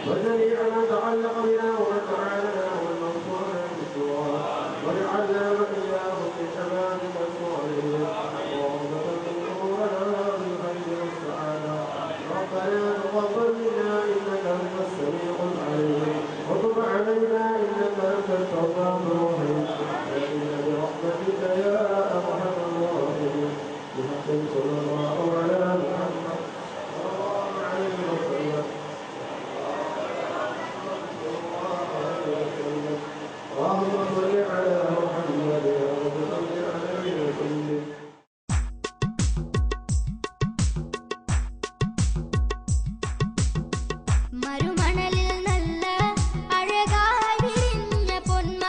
وجميع ما تعلق بنا ومن تعالنا ومن نصرنا بالدعاء واجعلنا وإياهم من شباب والصالحين اللهم تمم أمورنا بالخير والسعادة ربنا تقبل منا إنك أنت السميع العليم وتب علينا إنك أنت التواب الرحيم آمين برحمتك يا أرحم الراحمين بحق صلى الله على محمد صلى الله عليه وسلم اللهم صل على محمد وصل عليه وسلم. മരുമണലിൽ നല്ല അഴകായി വിരിഞ്ഞ പൊന്മ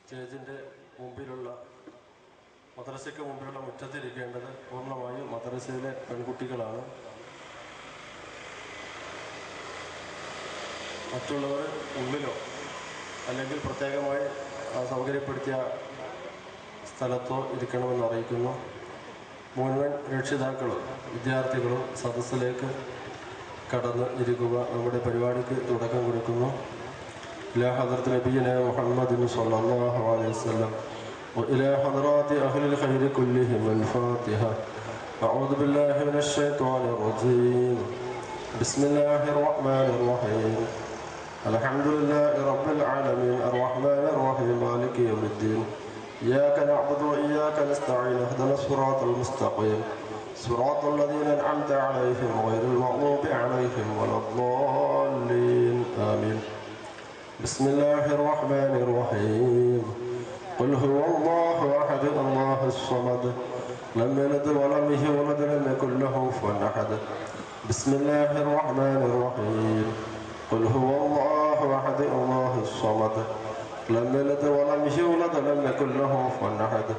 സ്റ്റേജിൻ്റെ മുമ്പിലുള്ള മദ്രസയ്ക്ക് മുമ്പിലുള്ള മുറ്റത്തിരിക്കേണ്ടത് പൂർണ്ണമായും മദ്രസയിലെ പെൺകുട്ടികളാണ്. മറ്റുള്ളവർ ഉള്ളിലോ അല്ലെങ്കിൽ പ്രത്യേകമായി സൗകര്യപ്പെടുത്തിയ സ്ഥലത്തോ ഇരിക്കണമെന്ന് അറിയിക്കുന്നു. മുഴുവൻ രക്ഷിതാക്കളും വിദ്യാർത്ഥികളും സദസ്സിലേക്ക് കടന്ന് ഇരിക്കുക. നമ്മുടെ പരിപാടിക്ക് തുടക്കം കൊടുക്കുന്നു. إلى حضرة نبينا محمد صلى الله عليه وسلم وإلى حضرات أهل الخير كلهم الفاتحة. أعوذ بالله من الشيطان الرجيم. بسم الله الرحمن الرحيم. الحمد لله رب العالمين الرحمن الرحيم مالك يوم الدين. إياك نعبد وإياك نستعين اهدنا الصراط المستقيم صراط الذين أنعمت عليهم غير المغضوب عليهم ولا الضالين آمين. بسم الله الرحمن الرحيم. قل هو الله أحد الله الصمد لم يلد ولم يولد ولم يكن له كفوا أحد. بسم الله الرحمن الرحيم. قل هو الله أحد الله الصمد لم يلد ولم يولد ولم يكن له كفوا أحد.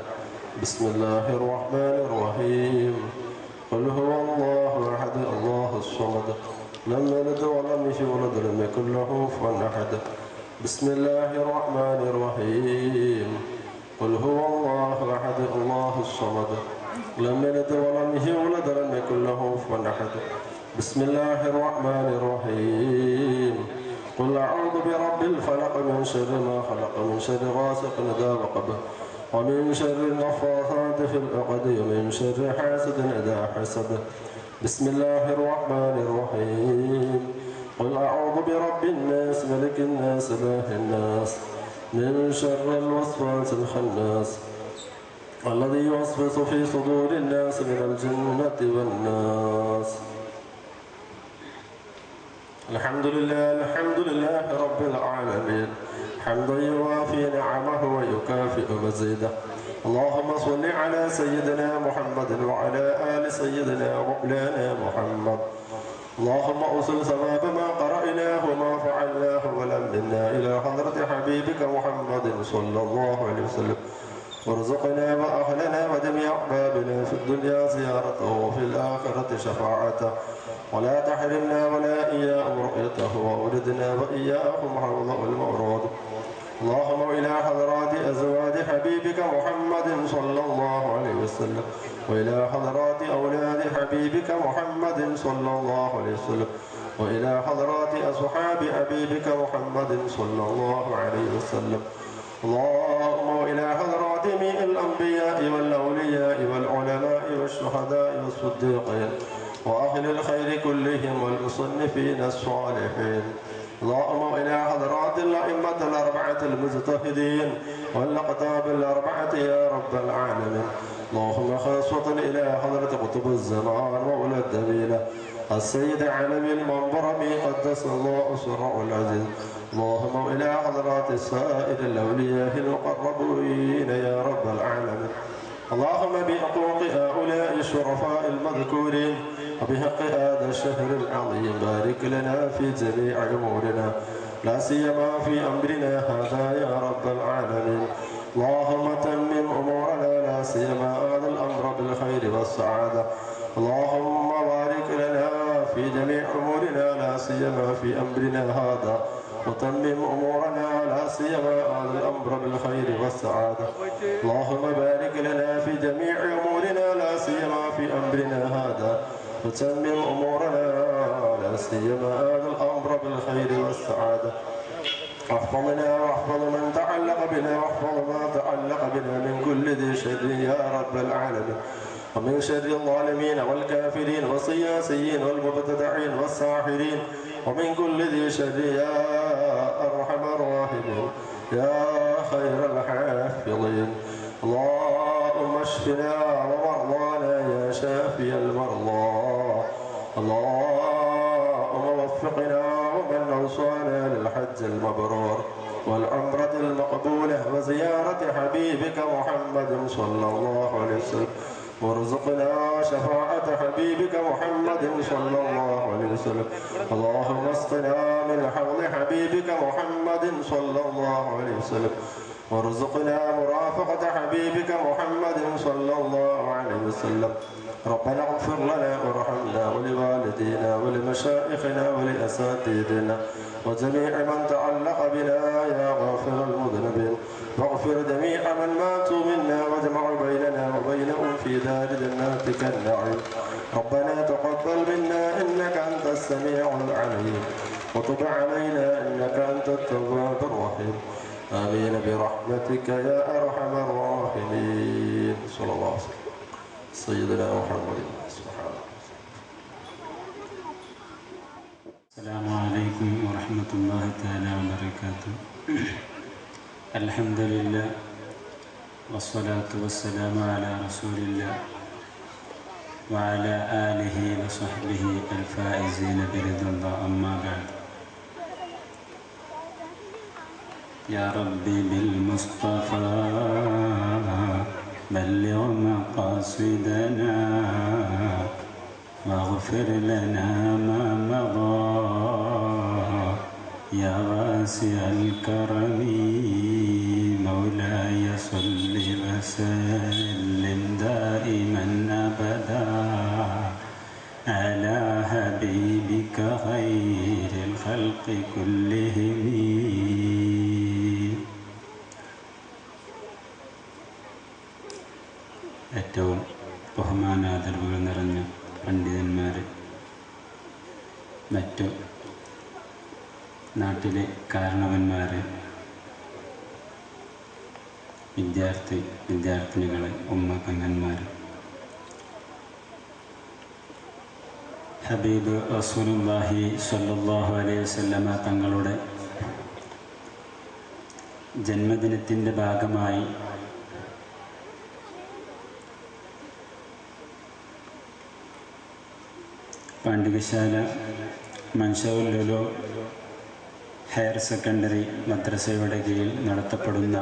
بسم الله الرحمن الرحيم. قل هو الله أحد الله الصمد لم يلد ولم يولد ولم يكن له كفوا أحد. بسم الله الرحمن الرحيم. قل هو الله أحد الله الصمد لم يلد ولم يولد ولم يكن له كفوا أحد. بسم الله الرحمن الرحيم. قل أعوذ برب الفلق من شر ما خلق من شر غاسق إذا وقب ومن شر النفاثات في العقد ومن شر حاسد إذا حسد. بسم الله الرحمن الرحيم. قل أعوذ برب الناس ملك الناس إله الناس من شر الوسواس الخناس الذي يوسوس في صدور الناس من الجنة والناس. الحمد لله رب العالمين حمدا يوافي نعمه ويكافئ مزيده. اللهم صل على سيدنا محمد وعلى آل سيدنا مولانا محمد. اللهم أوصل ثواب ما قرأناه وما فعلناه ولمنا إلى حضرة حبيبك محمد صلى الله عليه وسلم وارزقنا وأهلنا وجميع أحبابنا في الدنيا زيارته وفي الآخرة شفاعته ولا تحرمنا ولا إياهم رؤيته وأولدنا وإياهم حوض المورود. اللهم إلى حضرات أزواج حبيبك محمد صلى الله عليه وسلم وإلى حضرات أولاد حبيبك محمد صلى الله عليه وسلم وإلى حضرات أصحاب حبيبك محمد صلى الله عليه وسلم. اللهم إلى حضرات جميع الأنبياء والأولياء والعلماء والشهداء والصديقين وأهل الخير كلهم والمصنفين الصالحين. اللهم إلى حضرات الأئمة الأربعة المجتهدين والأقطاب الأربعة يا رب العالمين. اللهم خاصة إلى حضرة قطب الزمان مولى الدبيلة السيد علوي المنبرمي قدس الله سره العزيز. اللهم إلى حضرات سائر الأولياء المقربين يا رب العالمين. اللهم بحقوق هؤلاء الشرفاء المذكورين وبحق هذا الشهر العظيم بارك لنا في جميع أمورنا لا سيما في أمرنا هذا يا رب العالمين. اللهم تمم أمورنا لا سيما هذا الأمر بالخير والسعادة. اللهم بارك لنا في جميع أمورنا لا سيما في أمرنا هذا وتمم أمورنا لا سيما هذا الأمر بالخير والسعادة. اللهم بارك لنا في جميع أمورنا لا سيما في أمرنا هذا وتمم أمورنا لا سيما هذا الأمر بالخير والسعادة. احفظنا واحفظ من تعلق بنا واحفظ ما تعلق بنا من كل ذي شر يا رب العالمين ومن شر الظالمين والكافرين والسياسيين والمبتدعين والساحرين ومن كل ذي شر يا أرحم الراحمين يا خير الحافظين. اللهم اشفنا ومرضانا يا شافي المرضى. اللهم وفقنا ومن أوصانا للحج المبرور والعمرة المقبولة وزيارة حبيبك محمد صلى الله عليه وسلم وارزقنا شفاعة حبيبك محمد صلى الله عليه وسلم. اللهم اسقنا من حوض حبيبك محمد صلى الله عليه وسلم وارزقنا مرافقة حبيبك محمد صلى الله عليه وسلم. ربنا اغفر لنا وارحمنا ولوالدينا ولمشائخنا ولأساتذتنا وجميع من تعلق بنا يا غافر المذنبين. واغفر جميع من ماتوا منا واجمع بيننا وبينهم في دار جناتك النعيم. ربنا تقبل منا إنك أنت السميع العليم وتب علينا إنك أنت التواب الرحيم. آمين برحمتك يا أرحم الراحمين. صلى الله عليه وسلم سيدنا محمد. سبحان الله. السلام عليكم ورحمة الله تعالى وبركاته. الحمد لله والصلاة والسلام على رسول الله وعلى آله وصحبه الفائزين برضا الله. أما بعد، يا ربي بالمصطفى بلغ مقاصدنا واغفر لنا ما مضى يا واسع الكرم. مولاي صل وسلم دائما أبدا على حبيبك خير الخلق كلهم. ഏറ്റവും ബഹുമാനാദരവുകൾ നിറഞ്ഞ പണ്ഡിതന്മാർ, മറ്റു നാട്ടിലെ കാരണവന്മാർ, വിദ്യാർത്ഥിനികൾ, ഉമ്മക്കങ്ങന്മാർ, ഹബീബ് റസൂലുള്ളാഹി സ്വല്ലല്ലാഹു അലൈഹി വസല്ലമ തങ്ങളുടെ ജന്മദിനത്തിൻ്റെ ഭാഗമായി പാണ്ഡികശാല മൻഷഉൽ ഉലൂം ഹയർ സെക്കൻഡറി മദ്രസയുടെ കീഴിൽ നടത്തപ്പെടുന്ന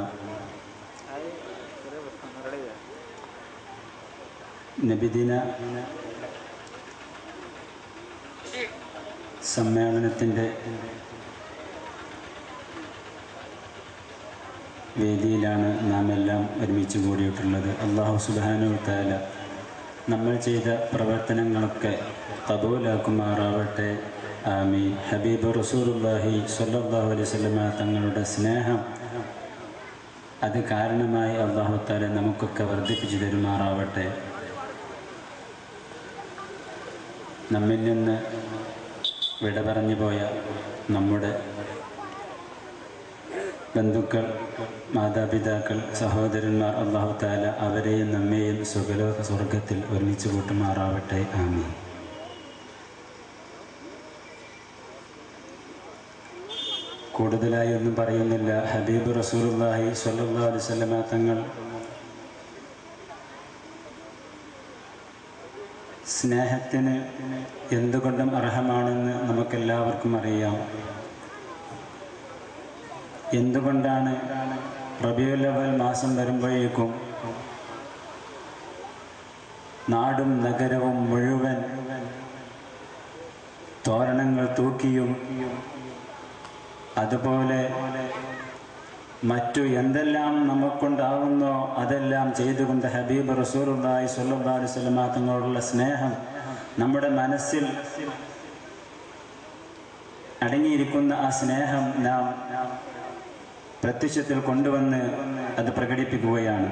നബിദിന സമ്മേളനത്തിൻ്റെ വേദിയിലാണ് നാം എല്ലാം ഒരുമിച്ച് കൂടിയിട്ടുള്ളത്. അല്ലാഹു സുബ്ഹാനഹു വ തആല നമ്മൾ ചെയ്ത പ്രവർത്തനങ്ങളൊക്കെ ഖബൂലാക്കുമാറാവട്ടെ. ആമീൻ. ഹബീബ് റസൂലുള്ളാഹി സ്വല്ലല്ലാഹു അലൈഹി വസല്ലമ തങ്ങളുടെ സ്നേഹം അത് കാരണമായി അല്ലാഹു തആല നമുക്കൊക്കെ വർദ്ധിപ്പിച്ചു തരുമാറാവട്ടെ. നമ്മിൽ നിന്ന് വിട പറഞ്ഞു പോയ നമ്മുടെ ബന്ധുക്കൾ, മാതാപിതാക്കൾ, സഹോദരന്മാർ, അല്ലാഹു തആല അവരെയും നമ്മെയും സുഖലോക സ്വർഗത്തിൽ ഒരുമിച്ച് കൂട്ടുമാറാവട്ടെ. ആമീൻ. കൂടുതലായി ഒന്നും പറയുന്നില്ല. ഹബീബ് റസൂലുള്ളാഹി സ്വല്ലല്ലാഹു അലൈഹി വസല്ലമ തങ്ങൾ സ്നേഹത്തിന് എന്തുകൊണ്ടും അർഹമാണെന്ന് നമുക്കെല്ലാവർക്കും അറിയാം. എന്തുകൊണ്ടാണ് റബീഉൽ അവ്വൽ മാസം വരുമ്പോഴേക്കും നാടും നഗരവും മുഴുവൻ തോരണങ്ങൾ തൂക്കിയും അതുപോലെ മറ്റു എന്തെല്ലാം നമുക്കുണ്ടാകുന്നോ അതെല്ലാം ചെയ്തുകൊണ്ട് ഹബീബ് റസൂലുള്ളാഹി സ്വല്ലല്ലാഹു അലൈഹി വസല്ലമ തങ്ങളോടുള്ള സ്നേഹം നമ്മുടെ മനസ്സിൽ അടങ്ങിയിരിക്കുന്ന ആ സ്നേഹം നാം പ്രത്യക്ഷത്തിൽ കൊണ്ടുവന്ന് അത് പ്രകടിപ്പിക്കുകയാണ്.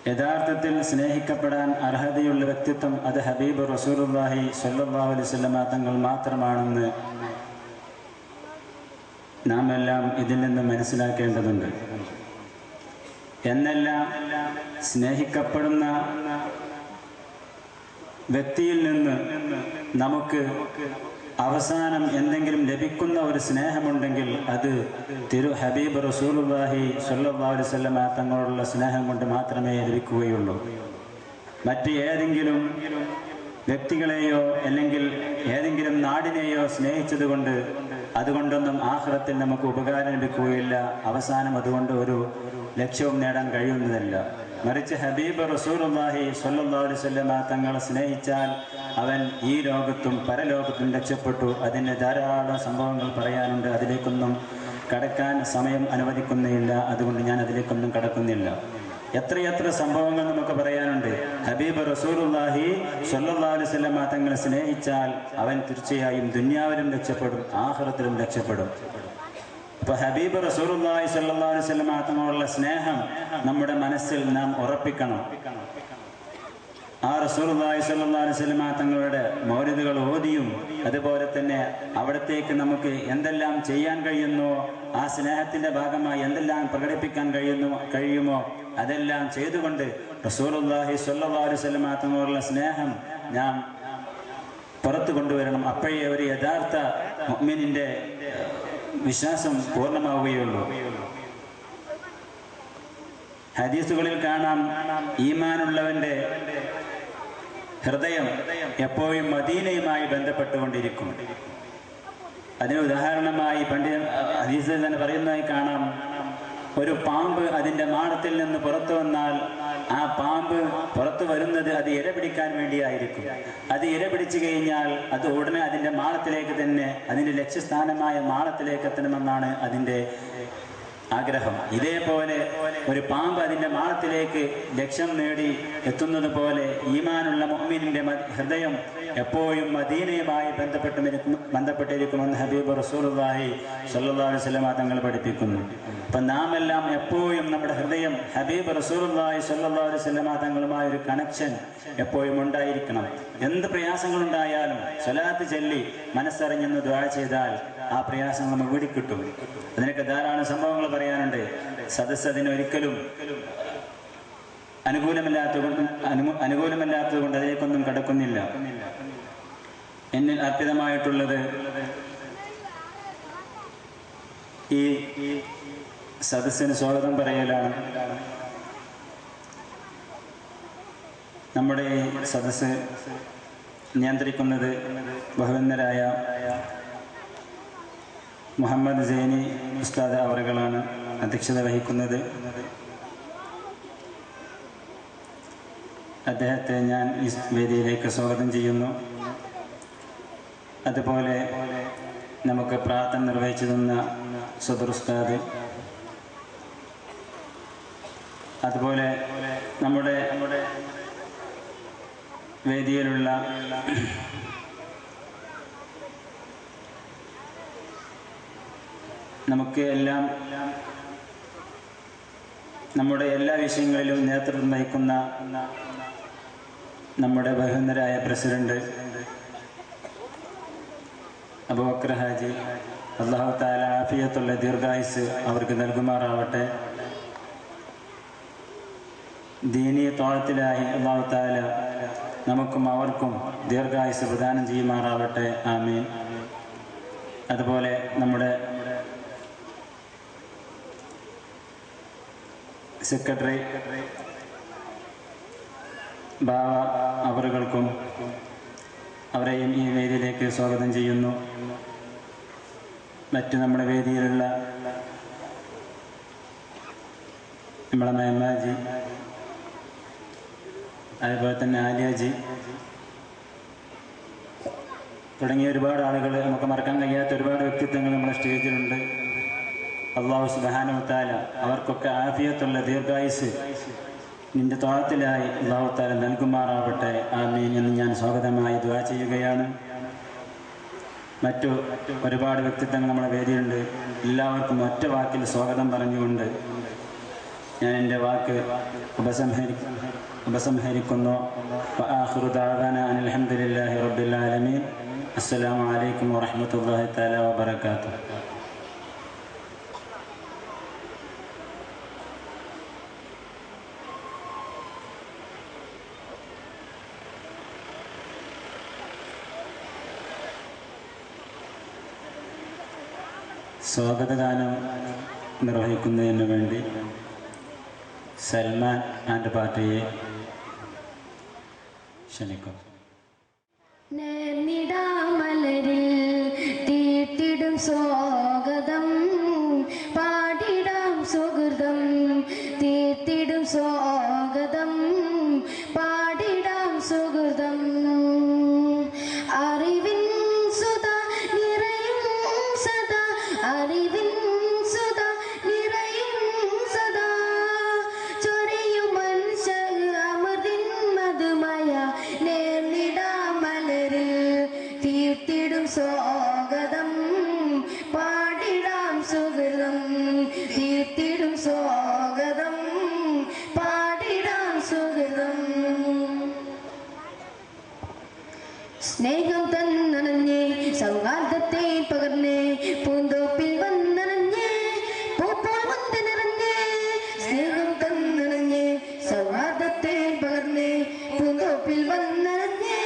യഥാർത്ഥത്തിൽ സ്നേഹിക്കപ്പെടാൻ അർഹതയുള്ള വ്യക്തിത്വം അത് ഹബീബ് റസൂലുള്ളാഹി സ്വല്ലല്ലാഹു അലൈഹി വസല്ലമ തങ്ങൾ മാത്രമാണെന്ന് നാം എല്ലാം ഇതിൽ നിന്ന് മനസ്സിലാക്കേണ്ടതുണ്ട്. എന്നെല്ലാം സ്നേഹിക്കപ്പെടുന്ന വ്യക്തിയിൽ നിന്ന് നമുക്ക് അവസാനം എന്തെങ്കിലും ലഭിക്കുന്ന ഒരു സ്നേഹമുണ്ടെങ്കിൽ അത് ഹബീബ് റസൂലുള്ളാഹി സ്വല്ലല്ലാഹു അലൈഹി വസല്ലമ തങ്ങളോടുള്ള സ്നേഹം കൊണ്ട് മാത്രമേ ലഭിക്കുകയുള്ളൂ. മറ്റ് ഏതെങ്കിലും വ്യക്തികളെയോ അല്ലെങ്കിൽ ഏതെങ്കിലും നാടിനെയോ സ്നേഹിച്ചത് കൊണ്ട് അതുകൊണ്ടൊന്നും ആഖിറത്തിൽ നമുക്ക് ഉപകാരം ലഭിക്കുകയില്ല. അവസാനം അതുകൊണ്ട് ഒരു ലക്ഷ്യവും നേടാൻ കഴിയുന്നതല്ല. മറിച്ച് ഹബീബ് റസൂലുള്ളാഹി സ്വല്ലല്ലാഹു അലൈഹി വസല്ലമ തങ്ങളെ സ്നേഹിച്ചാൽ അവൻ ഈ ലോകത്തും പരലോകത്തും രക്ഷപ്പെട്ടു. അതിന് ധാരാളം സംഭവങ്ങൾ പറയാനുണ്ട്. അതിലേക്കൊന്നും കടക്കാൻ സമയം അനുവദിക്കുന്നില്ല. അതുകൊണ്ട് ഞാൻ അതിലേക്കൊന്നും കടക്കുന്നില്ല. എത്രയെത്ര സംഭവങ്ങൾ നമുക്ക് പറയാനുണ്ട്. ഹബീബ് റസൂലുള്ളാഹി സ്വല്ലല്ലാഹു അലൈഹി വസല്ലം തങ്ങളെ സ്നേഹിച്ചാൽ അവൻ തീർച്ചയായും ദുനിയാവിലും രക്ഷപ്പെടും, ആഖിറത്തിലും രക്ഷപ്പെടും. അപ്പൊ ഹബീബ് റസൂലുള്ളാഹി സ്വല്ലല്ലാഹു അലൈഹി വസല്ലം തങ്ങളുള്ള സ്നേഹം നമ്മുടെ മനസ്സിൽ നാം ഉറപ്പിക്കണം. ആ റസൂലുള്ളാഹി സ്വല്ലല്ലാഹു അലൈഹി വസല്ലം തങ്ങളുടെ മൗലിദുകൾ ഓതിയും അതുപോലെ തന്നെ അവിടത്തേക്ക് നമുക്ക് എന്തെല്ലാം ചെയ്യാൻ കഴിയുന്നോ, ആ സ്നേഹത്തിന്റെ ഭാഗമായി എന്തെല്ലാം പ്രകടിപ്പിക്കാൻ കഴിയുമോ അതെല്ലാം ചെയ്തുകൊണ്ട് റസൂലുള്ളാഹി സ്വല്ലല്ലാഹു അലൈഹി വസല്ലം തങ്ങളുള്ള സ്നേഹം നാം പുറത്തു കൊണ്ടുവരണം. അപ്പോഴേ ഒരു യഥാർത്ഥ മുഅ്മിനിന്റെ വിശ്വാസം പൂർണ്ണമാവുകയുള്ളൂ. ഹദീസുകളിൽ കാണാം, ഈമാനുള്ളവന്റെ ഹൃദയം എപ്പോഴും മദീനയുമായി ബന്ധപ്പെട്ടുകൊണ്ടിരിക്കും. അതിന് ഉദാഹരണമായി ഹദീസിൽ തന്നെ പറയുന്നതായി കാണാം, ഒരു പാമ്പ് അതിൻ്റെ മാളത്തിൽ നിന്ന് പുറത്തു വന്നാൽ ആ പാമ്പ് പുറത്തു വരുന്നത് അത് ഇര പിടിക്കാൻ വേണ്ടിയായിരിക്കും. അത് ഇര പിടിച്ചു കഴിഞ്ഞാൽ അത് ഉടനെ അതിൻ്റെ മാളത്തിലേക്ക് തന്നെ, അതിൻ്റെ ലക്ഷ്യസ്ഥാനമായ മാളത്തിലേക്ക് എത്തണമെന്നാണ് അതിൻ്റെ ആഗ്രഹം. ഇതേപോലെ ഒരു പാമ്പ് അതിൻ്റെ മാളത്തിലേക്ക് ലക്ഷ്യം നേടി എത്തുന്നത് പോലെ ഈമാനുള്ള മുഅ്മിനിന്റെ ഹൃദയം എപ്പോഴും മദീനയുമായി ബന്ധപ്പെട്ടിരിക്കുമെന്ന് ഹബീബ് റസൂലുള്ളാഹി സ്വല്ലല്ലാഹു അലൈഹി വസല്ലം തങ്ങൾ പഠിപ്പിക്കുന്നു. അപ്പം നാം എല്ലാം എപ്പോഴും നമ്മുടെ ഹൃദയം ഹബീബ് റസൂലുള്ളാഹി സ്വല്ലല്ലാഹു അലൈഹി വസല്ലം തങ്ങളുമായി ഒരു കണക്ഷൻ എപ്പോഴും ഉണ്ടായിരിക്കണം. എന്ത് പ്രയാസങ്ങളുണ്ടായാലും സ്വലാത്ത് ചൊല്ലി മനസ്സറിഞ്ഞെന്ന് ദുആ ചെയ്താൽ ആ പ്രയാസങ്ങൾ നമുക്ക് വീടിക്കിട്ടും. അതിനൊക്കെ ധാരാളം സംഭവങ്ങൾ പറയാനുണ്ട്. സദസ്സ് അതിനൊരിക്കലും അനുകൂലമല്ലാത്തത് കൊണ്ട് അതിലേക്കൊന്നും കടക്കുന്നില്ല. എന്നിൽ അർപ്പിതമായിട്ടുള്ളത് ഈ സദസ്സിന് സ്വാഗതം പറയലാണ്. നമ്മുടെ ഈ സദസ്സ് നിയന്ത്രിക്കുന്നത് ബഹുവന്ദരായ മുഹമ്മദ് സൈനി ഉസ്താദ് അവറുകളാണ് അധ്യക്ഷത വഹിക്കുന്നത്. അദ്ദേഹത്തെ ഞാൻ ഈ വേദിയിലേക്ക് സ്വാഗതം ചെയ്യുന്നു. അതുപോലെ നമുക്ക് പ്രാർത്ഥന നിർവഹിച്ചു തന്ന സദർ ഉസ്താദ്, അതുപോലെ നമ്മുടെ വേദിയിലുള്ള നമുക്ക് എല്ലാം നമ്മുടെ എല്ലാ വിഷയങ്ങളിലും നേതൃത്വം വഹിക്കുന്ന നമ്മുടെ ബഹുമാന്യരായ പ്രസിഡന്റ് അബൂബക്കർ ഹാജി, അല്ലാഹു തആല ആഫിയത്തുള്ള ദീർഘായുസ് അവർക്ക് നൽകുമാറാവട്ടെ. ദീനീ ത്വാഅത്തിലായി അല്ലാഹു തആല നമുക്കും അവർക്കും ദീർഘായുസ് പ്രദാനം ചെയ്യുമാറാവട്ടെ. ആമീൻ. അതുപോലെ നമ്മുടെ സെക്രട്ടറി ബാവ അവറുകൾക്കും അവരെയും ഈ വേദിയിലേക്ക് സ്വാഗതം ചെയ്യുന്നു. മറ്റു നമ്മുടെ വേദിയിലുള്ള നമ്മളെ മേമാജി, അതുപോലെ തന്നെ ആലിയാജി തുടങ്ങിയ ഒരുപാട് ആളുകൾ, നമുക്ക് മറക്കാൻ കഴിയാത്ത ഒരുപാട് വ്യക്തിത്വങ്ങൾ നമ്മുടെ സ്റ്റേജിലുണ്ട്. അല്ലാഹു സുബ്ഹാനഹു വ തആല അവർക്കൊക്കെ ആഫിയത്തുള്ള ദീർഘായുസ് നിന്റെ ത്വാഅത്തിലായി അല്ലാഹു തആല നൽകുമാറാവട്ടെ. ആമീൻ എന്ന് ഞാൻ സ്വാഗതമായി ദുആ ചെയ്യുകയാണ്. മറ്റു ഒരുപാട് വ്യക്തിത്വങ്ങൾ നമ്മുടെ വേദിയുണ്ട്. എല്ലാവർക്കും ഒറ്റ വാക്കിൽ സ്വാഗതം പറഞ്ഞുകൊണ്ട് ഞാൻ എൻ്റെ വാക്ക് ഉപസംഹരിക്കുന്നു. വആഖിറു ദഅവാനാ അനിൽ ഹംദുലില്ലാഹി റബ്ബിൽ ആലമീൻ. അസ്സലാമു അലൈക്കും വറഹ്മത്തുള്ളാഹി തആല വബറകാതുഹു. സ്വാഗതഗാനം നിർവഹിക്കുന്നതിന് വേണ്ടി സൽമാൻ ആൻഡ് പാർട്ടിയെ ക്ഷണിക്കും. മലരിൽ തീട്ടിടും സ്വാഗതം, പാടിടാം സുഹൃതം, തീർത്തിടും സ്വാഗതം, പാടിടാം സുഹൃതം. അറിവിൻ സുധ നിറയും സദാ, അറിവിൻ സ്വാഗതം പാടിടാം സുഹൃതം തീർത്തിടും സ്വാഗതം പാടിടാം സുഹൃതം സ്നേഹം തന്നണഞ്ഞേ സൗഹാർദ്ദത്തെ പകർന്നേ പൂന്തോപ്പിൽ വന്നണഞ്ഞേ പൂപ്പോൾ വന്ന് നിറഞ്ഞേ സ്നേഹം തന്നണഞ്ഞേ സൗഹാർദ്ദത്തെ പകർന്നേ പൂന്തോപ്പിൽ വന്നണഞ്ഞേ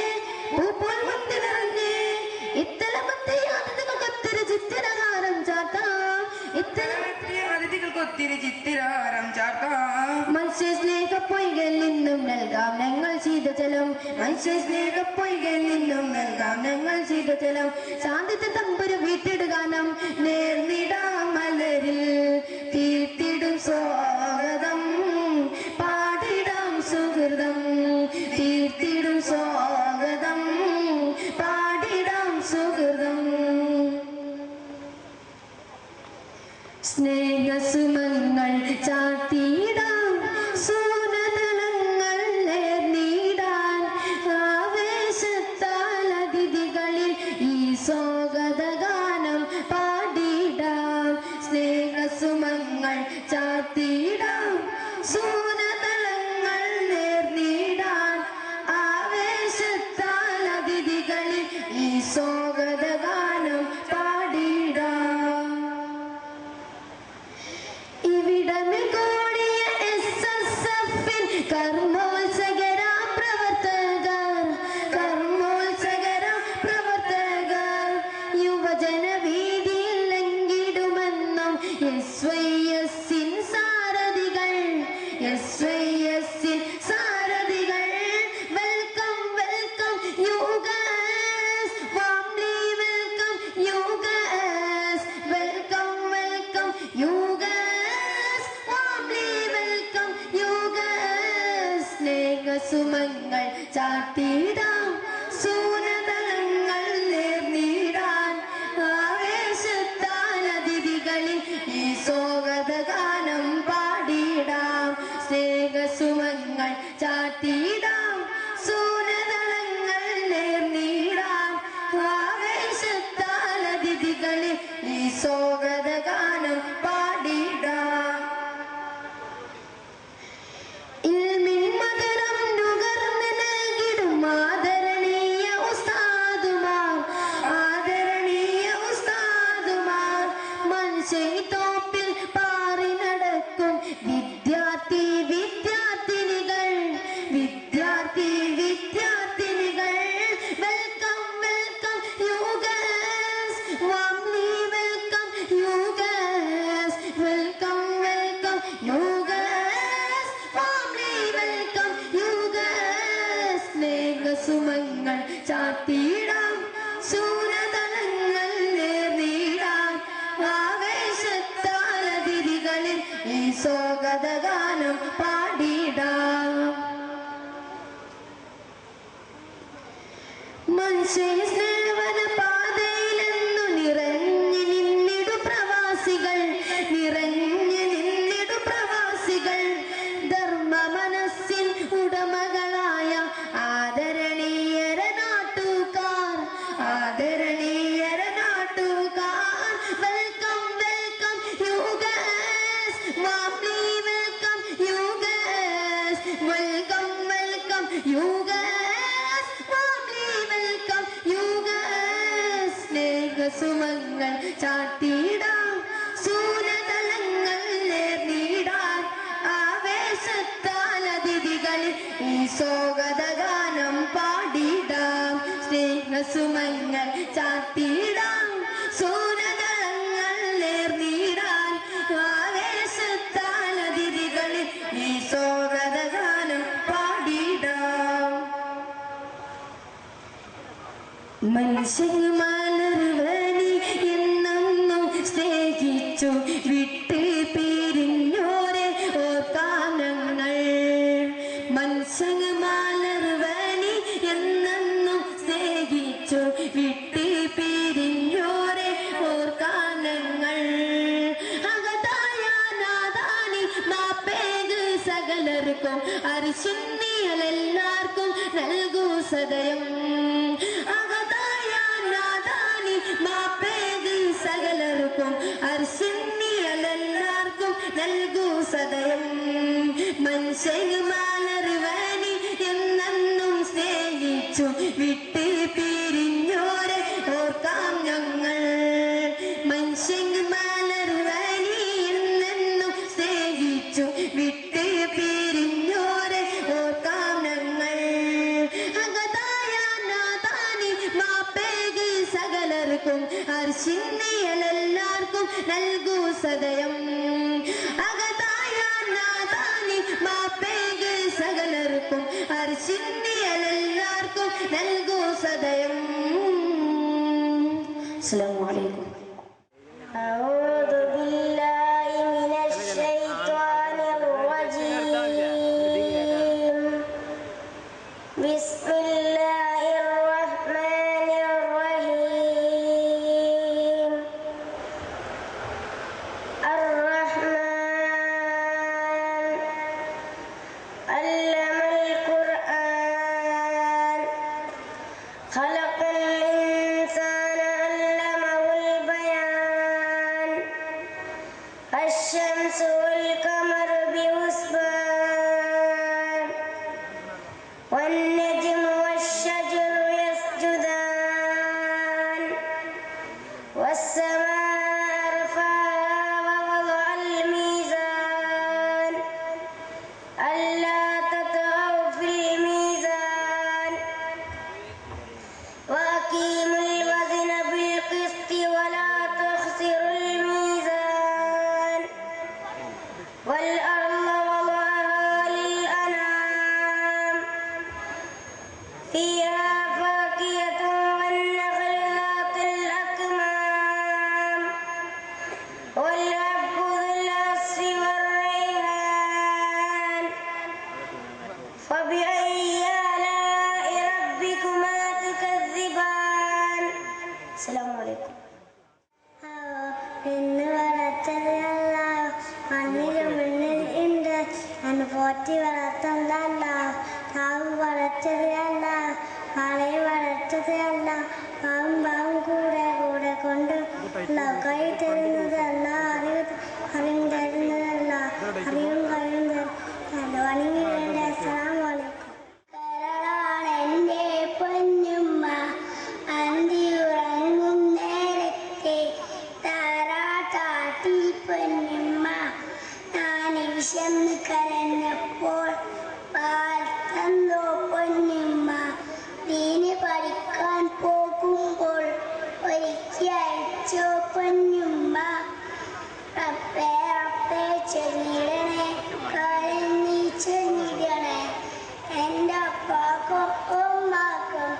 പൂപ്പോൾ വന്ന് നിറഞ്ഞേ ഇത്തലമത്തെ അതിഥികൾക്കൊത്തിരി ചിത്തിരഹാരം ചാത്താം അതിഥികൾക്കൊത്തിരി ചിത്തിരഹാരം ചാത്താം മനുഷ്യ സ്നേഹ പൊയ്കൾ നിന്നും നൽകാം ഞങ്ങൾ ശീതജലം മനുഷ്യ സ്നേഹ പൊയ്കൾ നിന്നും നൽകാം ഞങ്ങൾ ശീതജലം ശാന്തിത്തെ തമ്പുരു വീട്ടിടുകാനം നേർന്നിടാം മലരിൽ തീർത്തിടും സ്വാഗതം പാടിടാം സുഹൃതം തീർത്തിടും സ്വാഗതം പാടിടാം സുഹൃതം സ്നേഹസുമങ്ങൾ ചാത്തിയിടാം സൂനതലങ്ങൾ നേർന്നിടാൻ ആവേശത്താൽ അതിഥികളിൽ ഈ സ്വാഗതഗാനം പാടിടാം സ്നേഹസുമങ്ങൾ ചാത്തിയിടാം സൂനതലങ്ങൾ നേർന്നിടാൻ ആവേശത്താൽ അതിഥികളിൽ ഈ സ്വാഗതഗാനം പാടിടാം ഇവിടമിൽ കൂടിയ SSFിൻ കർമ്മോത്സകരാ പ്രവർത്തകർ യുവജന വീതിയിൽ ലംഘിടുമെന്നും SYSിൻ സാരഥികൾ welcome you guys warmly welcome you guys welcome you guys warmly welcome you guys സ്നേഹസുമങ്ങൾ ചാത്തിടാം സൂനതലങ്ങൾ നേർന്നിടാൻ ആവേശത്താൽ അതിഥികളിൽ ഈ സ്വാഗതഗാനം പാടിടാം സ്നേഹസുമങ്ങൾ ചാത്തിടാം സൂനതലങ്ങൾ നേർന്നിടാൻ ആവേശത്താൽ അതിഥികളിൽ ഈ സ്വാഗതഗാനം പാടിടാം ഇൽമിൻ മധുരം നുകർന്ന് നൽകിടും ആദരണീയ ഉസ്താദുമാർ മനുഷ്യത്തോപ്പിൽ പാറി നടക്കും വിദ്യാർത്ഥിനികൾ welcome you guys warmly welcome you guys welcome you guys warmly welcome you guys സ്നേഹസുമങ്ങൾ ചാത്തിടാം സൂനതലങ്ങൾ നേർന്നിടാൻ ആവേശത്താൽ അതിഥികളിൽ ഈ സ്വാഗതഗാനം പാടിടാം മനുഷ്യ സ്നേഹവന പാതയിലെന്നു നിറഞ്ഞു നിന്നിടു പ്രവാസികൾ ധർമ്മ മനസ്സിൻ ഉടമകളായ ആദരണീയര നാട്ടുകാർ welcome you guys warmly welcome you guys welcome you guys warmly welcome you guys സ്നേഹസുമങ്ങൾ ചാത്തിടാം സൂനതലങ്ങൾ നേർന്നിടാൻ ആവേശത്താൽ അതിഥികളിൽ ഈ സ്വാഗതഗാനം പാടിടാം സ്നേഹസുമങ്ങൾ ചാത്തിടാം സൂനതലങ്ങൾ നേർന്നിടാൻ ആവേശത്താൽ അതിഥികളിൽ ഈ സ്വാഗതഗാനം പാടിടാം മനുഷ്യമാലർവനി എന്നും സ്നേഹിച്ചു വിട്ട് പിരിഞ്ഞോരെ ഓർക്കാനങ്ങൾ മനുഷ്യമാലർവനി എന്നും സ്നേഹിച്ചു വിട്ട് പിരിഞ്ഞോരെ ഓർക്കാനങ്ങൾ അകതായ നാദാനി മാപ്പേക് സകലർക്കും അരിശുന്നിയലെല്ലാവർക്കും നൽകൂ സദയം അകതായ നാദാനി മനുഷ്യനുമാലറിവാനി എന്നെന്നും സ്നേഹിച്ചു വിട്ട് പിരിഞ്ഞോരെ ഓർക്കാം ഞങ്ങൾ. മനുഷ്യനുമാലറിവാനി എന്നെന്നും സ്നേഹിച്ചു വിട്ട് പിരിഞ്ഞോരെ ഓർക്കാം ഞങ്ങൾ. അകതായ നാഥാനി മാപ്പേക് സകലർക്കും അർശിന്നിയലെല്ലാവർക്കും നൽകൂ സദയം. അകതായ നാഥാനി മാപ്പേക് സകലർക്കും അർശിന്നിയലെല്ലാവർക്കും നൽകൂ സദയം. അസ്സലാമു അലൈക്കും. أعوذ بالله من الشيطان الرجيم. بسم الله الرحمن الرحيم. الرحمن علم القرآن خلق الإنسان علمه البيان. الشمس والقمر بحسبان والنجم والشجر يسجدان. والسماء رفعها ووضع الميزان ألا تطغوا في الميزان وأقيموا الوزن بالقسط ولا تخسروا الميزان. والأرض وضعها للأنام فيها فاكهة والنخل ذات الأكمام والحب ذو العصف والريحان. فبأي آلاء ربكما تكذبان. السلام عليكم. ഇന്ന് വളർത്തതല്ല മണ്ണിന് മുന്നിൽ ഉണ്ട് എന്ന് പോറ്റി വളർത്തതല്ല. താവും വളർത്തതല്ല മഴയെ വളർത്തതല്ല. പാവും കൂടെ കൂടെ കൊണ്ട് കൈ തരുന്നതല്ല. അറിവും തരുന്നതല്ല. അറിവും കഴിവും തരുന്നതല്ല. വണങ്ങി വേണ്ട. അസ്സലാമു അലൈക്കും. കരളാണ് എൻ്റെ പൊന്നുമ്മ അന്തി ഉറങ്ങും നേരത്തെ താരാട്ടാട്ടി പൊന്നുമ്മ. ഞാൻ വിശന്ന് കരഞ്ഞപ്പോൾ പാൽ തന്നോ പൊന്നുമ്മ. ദീന് പഠിക്കാൻ പോകുമ്പോൾ ഒരുക്കി അയച്ചോ പൊന്നുമ്മ. റബ്ബേ റബ്ബേ ചെറിയിടണേ കാര്യം നീ ചെറിയിടണേ. എൻ്റെ അപ്പാക്കും ഉമ്മാക്കും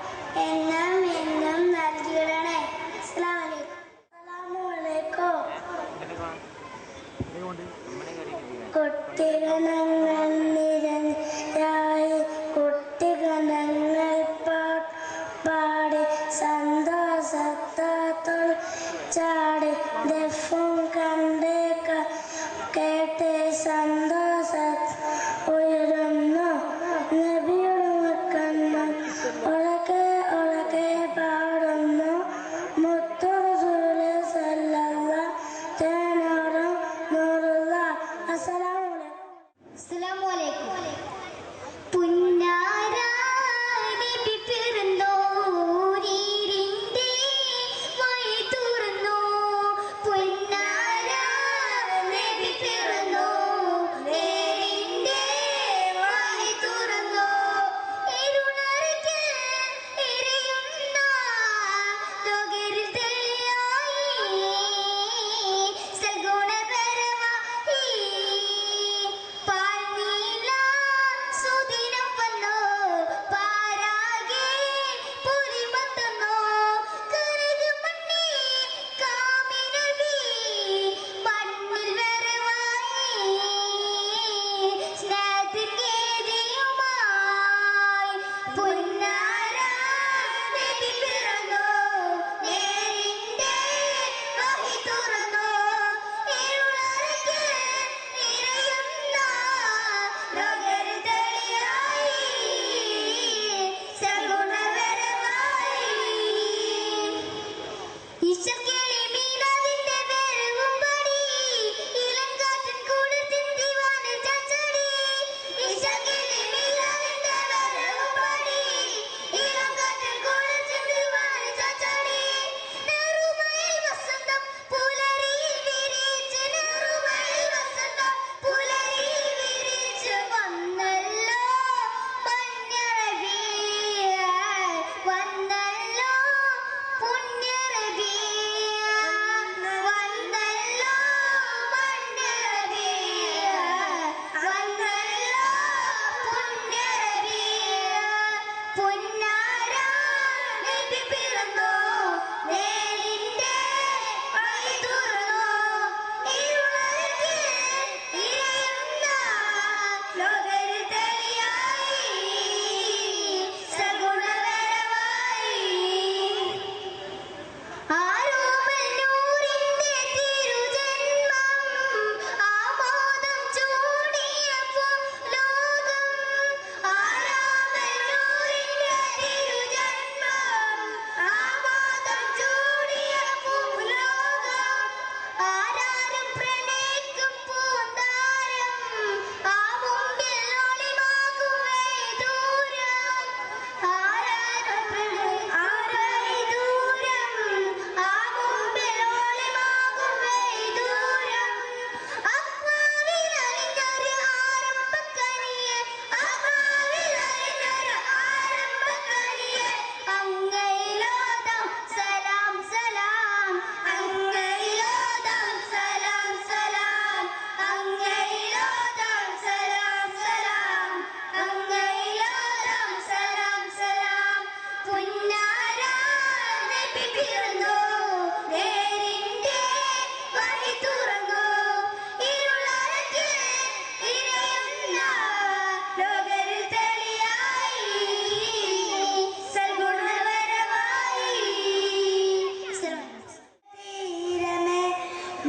എന്നും എന്നും നൽകിയിടണേ. അസ്സലാമു അലൈക്കും. കുട്ടിഗണങ്ങൾ നിരനിരായി കുട്ടിഗണങ്ങൾ പാടി സന്തോഷത്തോൾ ചാടി ദഫും കണ്ട് കേട്ട് സന്തോഷ ഉയരുന്നു നബിയുടെ മക്കന്മാർ ഉറക്കെ ഉറക്കെ പാടുന്നു. മുത്തു റസൂലേ സല്ലല്ലാഹു തേനോറും നൂറുള്ള. അസ്സലാമു അലൈക്കും. അസ്സലാമു അലൈക്കും. പുന്നാര നബി പിറന്നോരീരിന്റെ വഴി തുറന്നു. പുന്നാര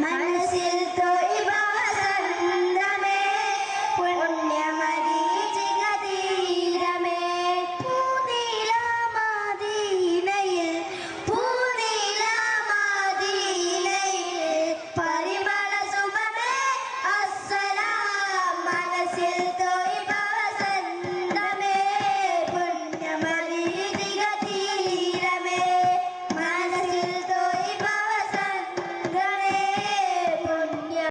മനസ്സിൽ